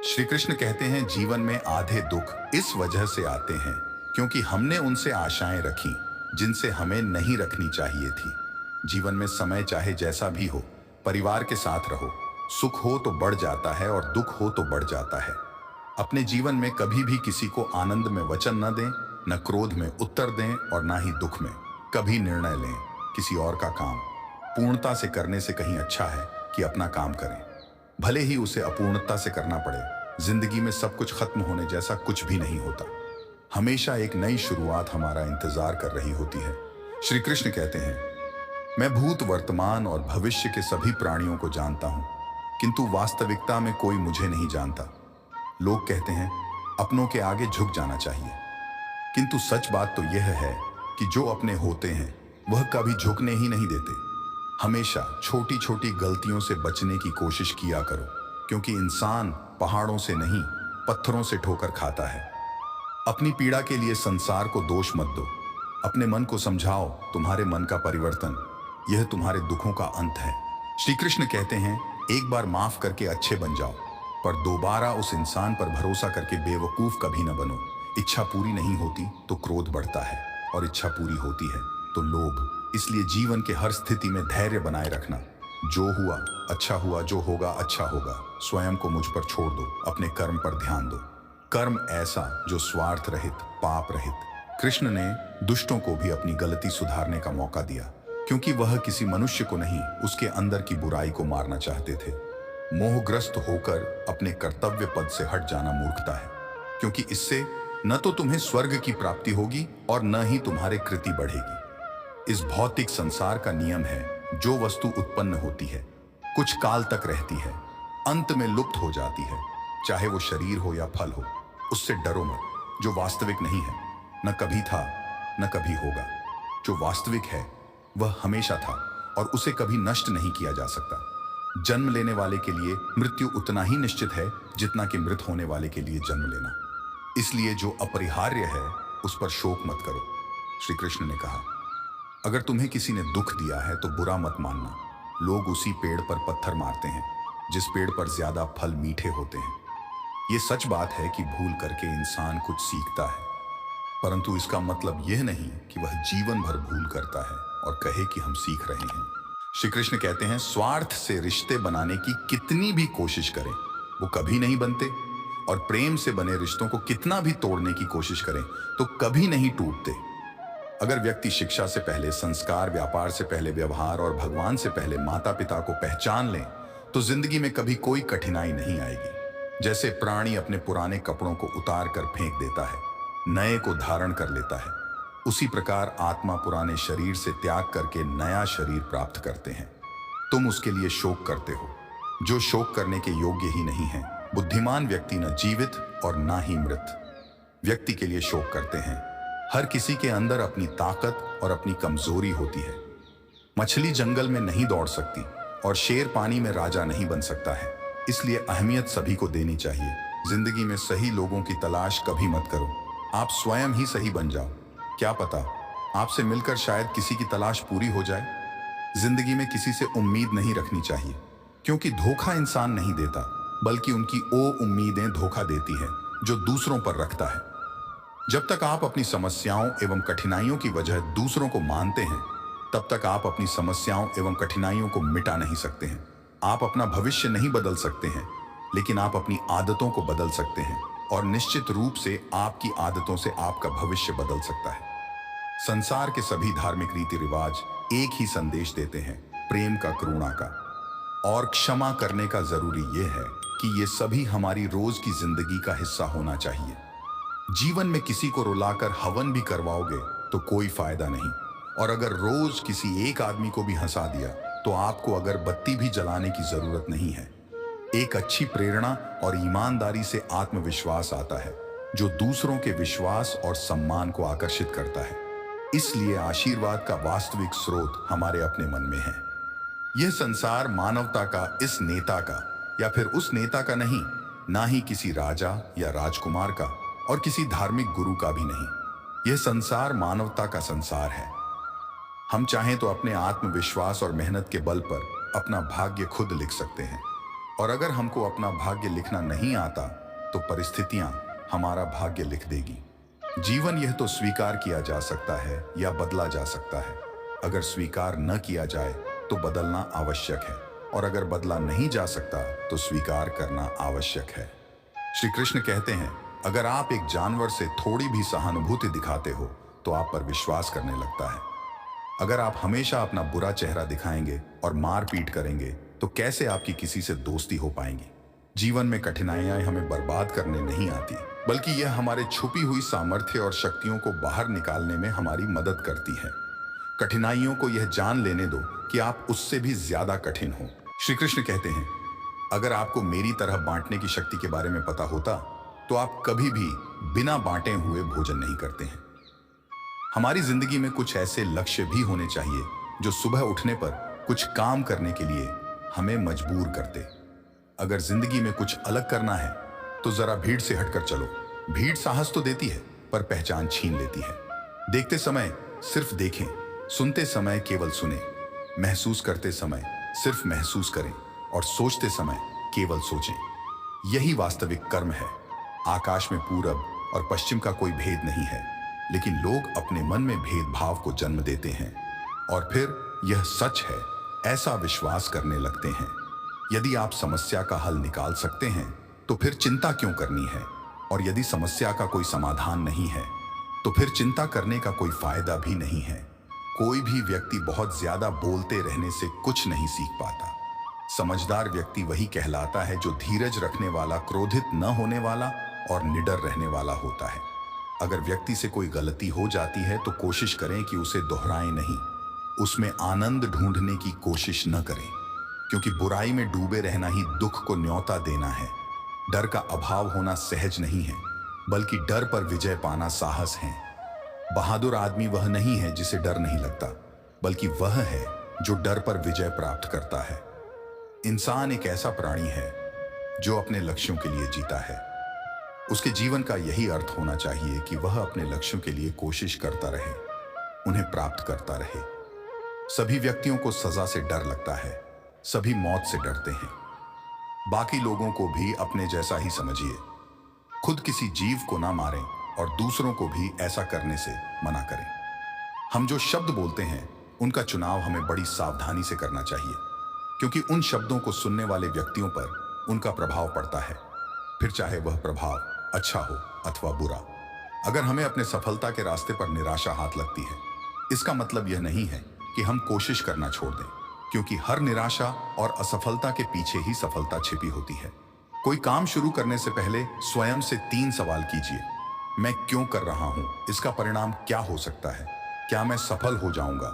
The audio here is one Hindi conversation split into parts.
श्री कृष्ण कहते हैं जीवन में आधे दुख इस वजह से आते हैं क्योंकि हमने उनसे आशाएं रखी जिनसे हमें नहीं रखनी चाहिए थी। जीवन में समय चाहे जैसा भी हो, परिवार के साथ रहो। सुख हो तो बढ़ जाता है और दुख हो तो बढ़ जाता है। अपने जीवन में कभी भी किसी को आनंद में वचन न दें, न क्रोध में उत्तर दें और ना ही दुख में कभी निर्णय लें। किसी और का काम पूर्णता से करने से कहीं अच्छा है कि अपना काम करें, भले ही उसे अपूर्णता से करना पड़े। जिंदगी में सब कुछ खत्म होने जैसा कुछ भी नहीं होता। हमेशा एक नई शुरुआत हमारा इंतजार कर रही होती है। श्री कृष्ण कहते हैं, मैं भूत, वर्तमान और भविष्य के सभी प्राणियों को जानता हूं, किंतु वास्तविकता में कोई मुझे नहीं जानता। लोग कहते हैं अपनों के आगे झुक जाना चाहिए, किंतु सच बात तो यह है कि जो अपने होते हैं वह कभी झुकने ही नहीं देते। हमेशा छोटी छोटी गलतियों से बचने की कोशिश किया करो, क्योंकि इंसान पहाड़ों से नहीं पत्थरों से ठोकर खाता है। अपनी पीड़ा के लिए संसार को दोष मत दो। अपने मन को समझाओ, तुम्हारे मन का परिवर्तन यह तुम्हारे दुखों का अंत है। श्री कृष्ण कहते हैं, एक बार माफ करके अच्छे बन जाओ, पर दोबारा उस इंसान पर भरोसा करके बेवकूफ कभी न बनो। इच्छा पूरी नहीं होती तो क्रोध बढ़ता है, और इच्छा पूरी होती है तो लोभ। इसलिए जीवन के हर स्थिति में धैर्य बनाए रखना। जो हुआ अच्छा हुआ, जो होगा अच्छा होगा। स्वयं को मुझ पर छोड़ दो, अपने कर्म पर ध्यान दो। कर्म ऐसा जो स्वार्थ रहित, पाप रहित। कृष्ण ने दुष्टों को भी अपनी गलती सुधारने का मौका दिया, क्योंकि वह किसी मनुष्य को नहीं, उसके अंदर की बुराई को मारना चाहते थे। मोहग्रस्त होकर अपने कर्तव्य पद से हट जाना मूर्खता है, क्योंकि इससे न तो तुम्हें स्वर्ग की प्राप्ति होगी और न ही तुम्हारे कृति बढ़ेगी। इस भौतिक संसार का नियम है, जो वस्तु उत्पन्न होती है कुछ काल तक रहती है, अंत में लुप्त हो जाती है। चाहे वो शरीर हो या फल हो, उससे डरो मत। जो वास्तविक नहीं है न कभी था न कभी होगा। जो वास्तविक है वह हमेशा था और उसे कभी नष्ट नहीं किया जा सकता। जन्म लेने वाले के लिए मृत्यु उतना ही निश्चित है जितना कि मृत होने वाले के लिए जन्म लेना। इसलिए जो अपरिहार्य है उस पर शोक मत करो। श्री कृष्ण ने कहा, अगर तुम्हें किसी ने दुख दिया है तो बुरा मत मानना। लोग उसी पेड़ पर पत्थर मारते हैं जिस पेड़ पर ज्यादा फल मीठे होते हैं। ये सच बात है कि भूल करके इंसान कुछ सीखता है, परंतु इसका मतलब यह नहीं कि वह जीवन भर भूल करता है और कहे कि हम सीख रहे हैं। श्री कृष्ण कहते हैं, स्वार्थ से रिश्ते बनाने की कितनी भी कोशिश करें वो कभी नहीं बनते, और प्रेम से बने रिश्तों को कितना भी तोड़ने की कोशिश करें तो कभी नहीं टूटते। अगर व्यक्ति शिक्षा से पहले संस्कार, व्यापार से पहले व्यवहार और भगवान से पहले माता पिता को पहचान लें तो जिंदगी में कभी कोई कठिनाई नहीं आएगी। जैसे प्राणी अपने पुराने कपड़ों को उतार कर फेंक देता है, नए को धारण कर लेता है, उसी प्रकार आत्मा पुराने शरीर से त्याग करके नया शरीर प्राप्त करते हैं। तुम उसके लिए शोक करते हो जो शोक करने के योग्य ही नहीं है। बुद्धिमान व्यक्ति न जीवित और ना ही मृत व्यक्ति के लिए शोक करते हैं। हर किसी के अंदर अपनी ताकत और अपनी कमजोरी होती है। मछली जंगल में नहीं दौड़ सकती और शेर पानी में राजा नहीं बन सकता है। इसलिए अहमियत सभी को देनी चाहिए। जिंदगी में सही लोगों की तलाश कभी मत करो, आप स्वयं ही सही बन जाओ। क्या पता आपसे मिलकर शायद किसी की तलाश पूरी हो जाए। जिंदगी में किसी से उम्मीद नहीं रखनी चाहिए, क्योंकि धोखा इंसान नहीं देता, बल्कि उनकी वो उम्मीदें धोखा देती है जो दूसरों पर रखता है। जब तक आप अपनी समस्याओं एवं कठिनाइयों की वजह दूसरों को मानते हैं, तब तक आप अपनी समस्याओं एवं कठिनाइयों को मिटा नहीं सकते हैं। आप अपना भविष्य नहीं बदल सकते हैं, लेकिन आप अपनी आदतों को बदल सकते हैं, और निश्चित रूप से आपकी आदतों से आपका भविष्य बदल सकता है। संसार के सभी धार्मिक रीति रिवाज एक ही संदेश देते हैं, प्रेम का, करुणा का और क्षमा करने का। जरूरी यह है कि ये सभी हमारी रोज की जिंदगी का हिस्सा होना चाहिए। जीवन में किसी को रुलाकर हवन भी करवाओगे तो कोई फायदा नहीं, और अगर रोज किसी एक आदमी को भी हंसा दिया तो आपको अगरबत्ती भी जलाने की जरूरत नहीं है। एक अच्छी प्रेरणा और ईमानदारी से आत्मविश्वास आता है, जो दूसरों के विश्वास और सम्मान को आकर्षित करता है। इसलिए आशीर्वाद का वास्तविक स्रोत हमारे अपने मन में है। यह संसार मानवता का, इस नेता का या फिर उस नेता का नहीं, ना ही किसी राजा या राजकुमार का और किसी धार्मिक गुरु का भी नहीं। यह संसार मानवता का संसार है। हम चाहें तो अपने आत्मविश्वास और मेहनत के बल पर अपना भाग्य खुद लिख सकते हैं। और अगर हमको अपना भाग्य लिखना नहीं आता तो परिस्थितियां हमारा भाग्य लिख देगी। जीवन यह तो स्वीकार किया जा सकता है या बदला जा सकता है। अगर स्वीकार न किया जाए तो बदलना आवश्यक है, और अगर बदला नहीं जा सकता तो स्वीकार करना आवश्यक है। श्री कृष्ण कहते हैं, अगर आप एक जानवर से थोड़ी भी सहानुभूति दिखाते हो तो आप पर विश्वास करने लगता है। अगर आप हमेशा अपना बुरा चेहरा दिखाएंगे और मारपीट करेंगे तो कैसे आपकी किसी से दोस्ती हो पाएंगी। जीवन में कठिनाइयां हमें बर्बाद करने नहीं आती, बल्कि यह हमारे छुपी हुई सामर्थ्य और शक्तियों को बाहर निकालने में हमारी मदद करती है। कठिनाइयों को यह जान लेने दो कि आप उससे भी ज्यादा कठिन हो। श्री कृष्ण कहते हैं, अगर आपको मेरी तरह बांटने की शक्ति के बारे में पता होता तो आप कभी भी बिना बांटे हुए भोजन नहीं करते हैं। हमारी जिंदगी में कुछ ऐसे लक्ष्य भी होने चाहिए जो सुबह उठने पर कुछ काम करने के लिए हमें मजबूर करते। अगर जिंदगी में कुछ अलग करना है तो जरा भीड़ से हटकर चलो। भीड़ साहस तो देती है पर पहचान छीन लेती है। देखते समय सिर्फ देखें, सुनते समय केवल सुने, महसूस करते समय सिर्फ महसूस करें और सोचते समय केवल सोचें। यही वास्तविक कर्म है। आकाश में पूरब और पश्चिम का कोई भेद नहीं है, लेकिन लोग अपने मन में भेदभाव को जन्म देते हैं और फिर यह सच है ऐसा विश्वास करने लगते हैं। यदि आप समस्या का हल निकाल सकते हैं तो फिर चिंता क्यों करनी है, और यदि समस्या का कोई समाधान नहीं है तो फिर चिंता करने का कोई फायदा भी नहीं है। कोई भी व्यक्ति बहुत ज्यादा बोलते रहने से कुछ नहीं सीख पाता। समझदार व्यक्ति वही कहलाता है जो धीरज रखने वाला, क्रोधित न होने वाला और निडर रहने वाला होता है। अगर व्यक्ति से कोई गलती हो जाती है तो कोशिश करें कि उसे दोहराएं नहीं, उसमें आनंद ढूंढने की कोशिश न करें, क्योंकि बुराई में डूबे रहना ही दुख को न्योता देना है। डर का अभाव होना सहज नहीं है, बल्कि डर पर विजय पाना साहस है। बहादुर आदमी वह नहीं है जिसे डर नहीं लगता, बल्कि वह है जो डर पर विजय प्राप्त करता है। इंसान एक ऐसा प्राणी है जो अपने लक्ष्यों के लिए जीता है। उसके जीवन का यही अर्थ होना चाहिए कि वह अपने लक्ष्यों के लिए कोशिश करता रहे, उन्हें प्राप्त करता रहे। सभी व्यक्तियों को सजा से डर लगता है, सभी मौत से डरते हैं। बाकी लोगों को भी अपने जैसा ही समझिए। खुद किसी जीव को ना मारें और दूसरों को भी ऐसा करने से मना करें। हम जो शब्द बोलते हैं उनका चुनाव हमें बड़ी सावधानी से करना चाहिए, क्योंकि उन शब्दों को सुनने वाले व्यक्तियों पर उनका प्रभाव पड़ता है, फिर चाहे वह प्रभाव अच्छा हो अथवा बुरा। अगर हमें अपने सफलता के रास्ते पर निराशा हाथ लगती है, इसका मतलब यह नहीं है कि हम कोशिश करना छोड़ दें, क्योंकि हर निराशा और असफलता के पीछे ही सफलता छिपी होती है। कोई काम शुरू करने से पहले स्वयं से 3 सवाल कीजिए। मैं क्यों कर रहा हूं? इसका परिणाम क्या हो सकता है? क्या मैं सफल हो जाऊंगा?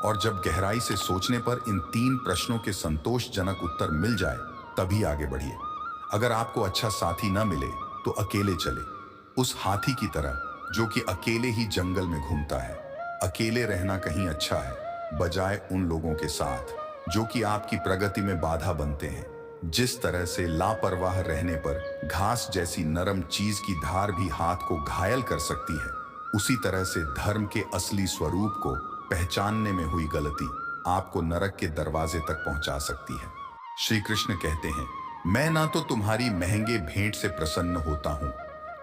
और जब गहराई से सोचने पर इन 3 प्रश्नों के संतोषजनक उत्तर मिल जाए तभी आगे बढ़िए। अगर आपको अच्छा साथी न मिले तो अकेले चले, उस हाथी की तरह जो कि अकेले ही जंगल में घूमता है। अकेले रहना कहीं अच्छा है, बजाय उन लोगों के साथ जो कि आपकी प्रगति में बाधा बनते हैं। जिस तरह से लापरवाह रहने पर घास जैसी नरम चीज की धार भी हाथ को घायल कर सकती है, उसी तरह से धर्म के असली स्वरूप को पहचानने में हुई गलती आपको नरक के दरवाजे तक पहुंचा सकती है। श्री कृष्ण कहते हैं, मैं ना तो तुम्हारी महंगे भेंट से प्रसन्न होता हूं,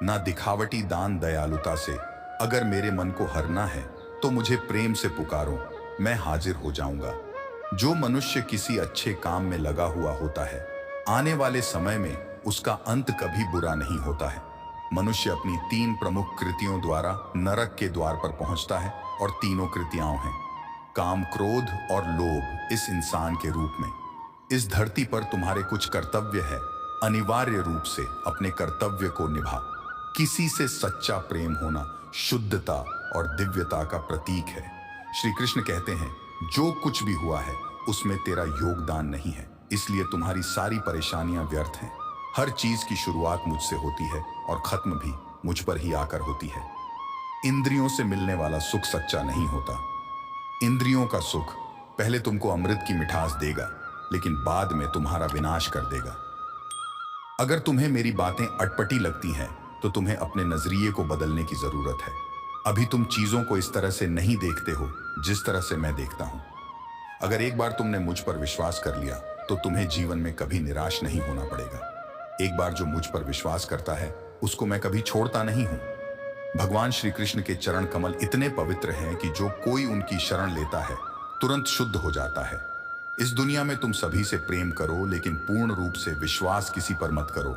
ना दिखावटी दान दयालुता से। अगर मेरे मन को हरना है तो मुझे प्रेम से पुकारो, मैं हाजिर हो जाऊंगा। जो मनुष्य किसी अच्छे काम में लगा हुआ होता है, आने वाले समय में उसका अंत कभी बुरा नहीं होता है। मनुष्य अपनी 3 प्रमुख कृतियों द्वारा नरक के द्वार पर पहुंचता है, और तीनों कृतियां हैं काम, क्रोध और लोभ। इस इंसान के रूप में इस धरती पर तुम्हारे कुछ कर्तव्य है। अनिवार्य रूप से अपने कर्तव्य को निभा। किसी से सच्चा प्रेम होना शुद्धता और दिव्यता का प्रतीक है। श्री कृष्ण कहते हैं, जो कुछ भी हुआ है उसमें तेरा योगदान नहीं है, इसलिए तुम्हारी सारी परेशानियां व्यर्थ हैं। हर चीज की शुरुआत मुझसे होती है और खत्म भी मुझ पर ही आकर होती है। इंद्रियों से मिलने वाला सुख सच्चा नहीं होता। इंद्रियों का सुख पहले तुमको अमृत की मिठास देगा, लेकिन बाद में तुम्हारा विनाश कर देगा। अगर तुम्हें मेरी बातें अटपटी लगती हैं तो तुम्हें अपने नजरिए को बदलने की जरूरत है। अभी तुम चीजों को इस तरह से नहीं देखते हो जिस तरह से मैं देखता हूं। अगर एक बार तुमने मुझ पर विश्वास कर लिया तो तुम्हें जीवन में कभी निराश नहीं होना पड़ेगा। एक बार जो मुझ पर विश्वास करता है उसको मैं कभी छोड़ता नहीं हूं। भगवान श्री कृष्ण के चरण कमल इतने पवित्र हैं कि जो कोई उनकी शरण लेता है तुरंत शुद्ध हो जाता है। इस दुनिया में तुम सभी से प्रेम करो, लेकिन पूर्ण रूप से विश्वास किसी पर मत करो।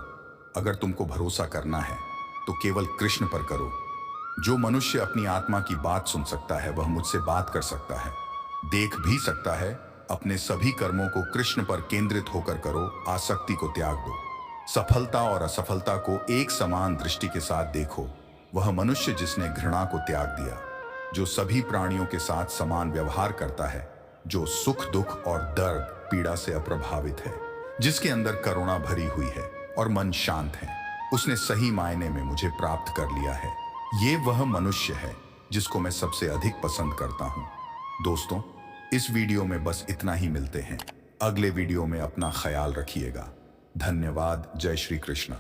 अगर तुमको भरोसा करना है तो केवल कृष्ण पर करो। जो मनुष्य अपनी आत्मा की बात सुन सकता है वह मुझसे बात कर सकता है, देख भी सकता है। अपने सभी कर्मों को कृष्ण पर केंद्रित होकर करो, आसक्ति को त्याग दो। सफलता और असफलता को एक समान दृष्टि के साथ देखो। वह मनुष्य जिसने घृणा को त्याग दिया, जो सभी प्राणियों के साथ समान व्यवहार करता है, जो सुख दुख और दर्द पीड़ा से अप्रभावित है, जिसके अंदर करुणा भरी हुई है और मन शांत है, उसने सही मायने में मुझे प्राप्त कर लिया है। ये वह मनुष्य है जिसको मैं सबसे अधिक पसंद करता हूं। दोस्तों, इस वीडियो में बस इतना ही। मिलते हैं अगले वीडियो में। अपना ख्याल रखिएगा। धन्यवाद। जय श्री कृष्ण।